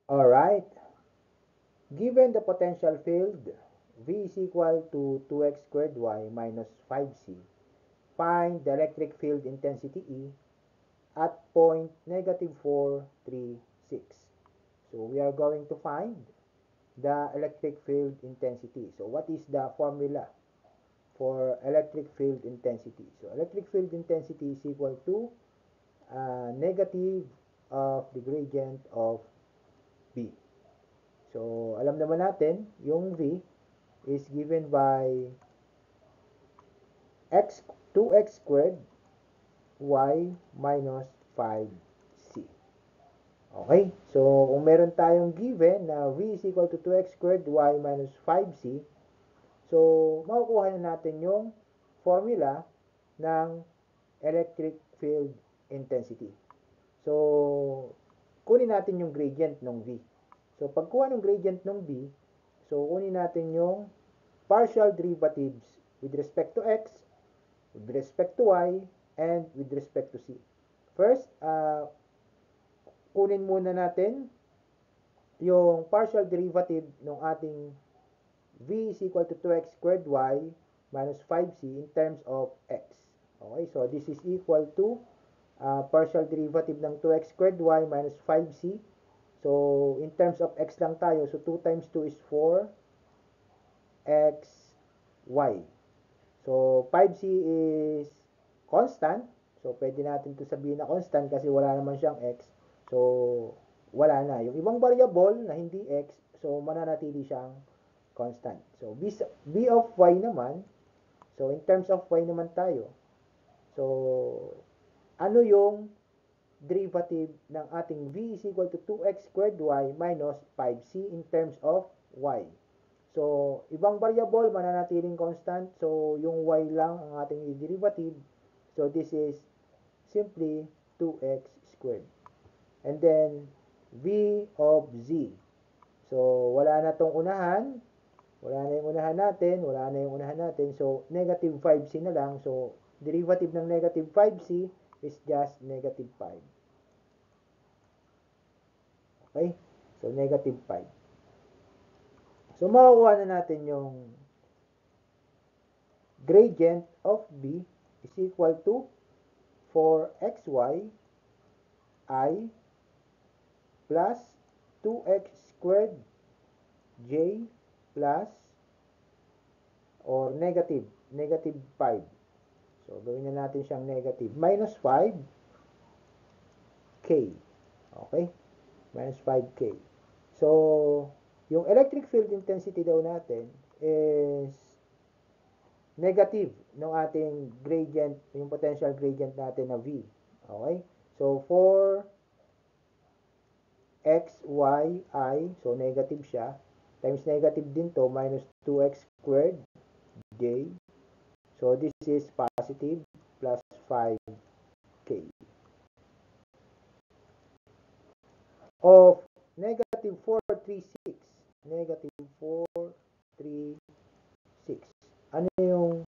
Alright, given the potential field V is equal to 2x squared y minus 5c, find the electric field intensity E at point negative 4, 3, 6. So we are going to find the electric field intensity. So what is the formula for electric field intensity? So electric field intensity is equal to negative of the gradient of B. So alam naman natin, yung V is given by 2x squared y minus 5c. Okay? So, kung meron tayong given na v is equal to 2x squared y minus 5c, so, makukuha na natin yung formula ng electric field intensity. So, kunin natin yung gradient ng v. So, pagkuha ng gradient ng v, so, kunin natin yung partial derivatives with respect to x, with respect to y, and with respect to c. First, kunin muna natin yung partial derivative ng ating v is equal to 2x squared y minus 5c in terms of x. Okay, so this is equal to partial derivative ng 2x squared y minus 5c. So, in terms of x lang tayo. So, 2 times 2 is 4 x y. So, 5c is constant. So, pwede natin ito sabihin na constant kasi wala naman siyang x. So, wala na. Yung ibang variable na hindi x, so, mananatili siyang constant. So, b of y naman, so, in terms of y naman tayo. So, ano yung derivative ng ating v is equal to 2x squared y minus 5c in terms of y. So, ibang variable mananatiling constant. So, yung y lang ang ating derivative. So, this is simply 2x squared. And then, v of z. So, wala na tong unahan. Wala na yung unahan natin. Wala na yung unahan natin. So, negative 5c na lang. So, derivative ng negative 5c is just negative 5. Okay? So, negative 5. So, makukuha na natin yung gradient of b is equal to 4xy I plus 2x squared j plus or negative 5. So, gawin na natin siyang negative minus 5k. Okay? Minus 5k. So, yung electric field intensity daw natin is negative ng ating gradient, yung potential gradient natin na V. Okay? So, for x, y, I, so negative siya, times negative din to, minus 2x squared, j. So, this is positive plus 5k. Of negative 436. Negative 436. Ano yung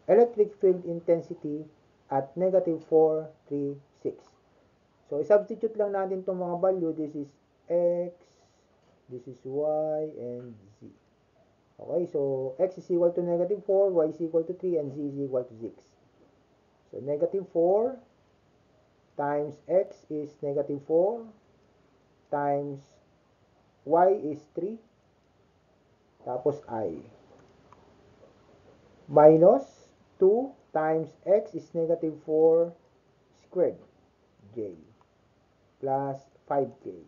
electric field intensity at negative 436? So, i-substitute lang natin itong mga value. This is x, this is y, and z. Okay, so x is equal to negative 4, y is equal to 3, and z is equal to 6. So, negative 4 times x is negative 4 times y is 3 tapos I minus 2 times x is negative 4 squared j plus 5k.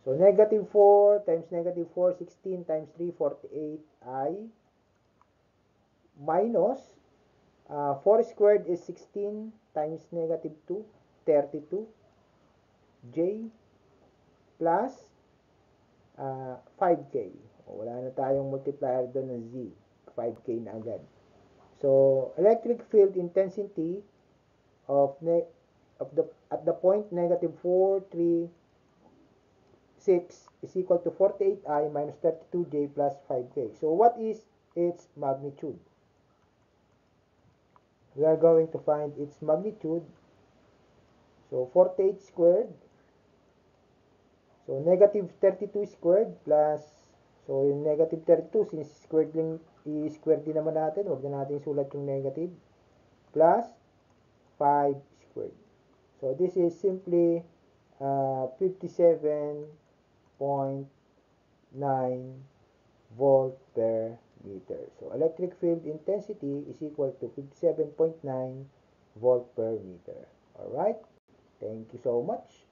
So, negative 4 times negative 4, 16 times 3, 48 I minus 4 squared is 16 times negative 2, 32 j plus 5k. Wala na tayong multiplier doon ng z. 5k na agad. So, electric field intensity at the point negative 4, 3, 6 is equal to 48i minus 32j plus 5k. So, what is its magnitude? We are going to find its magnitude. So 48 squared. So negative 32 squared plus, so yung negative 32, since squared lang, i-square din naman natin, huwag na natin sulat yung negative, plus 5 squared. So this is simply 57.9 volt per meter. So electric field intensity is equal to 57.9 volt per meter. Alright? Thank you so much.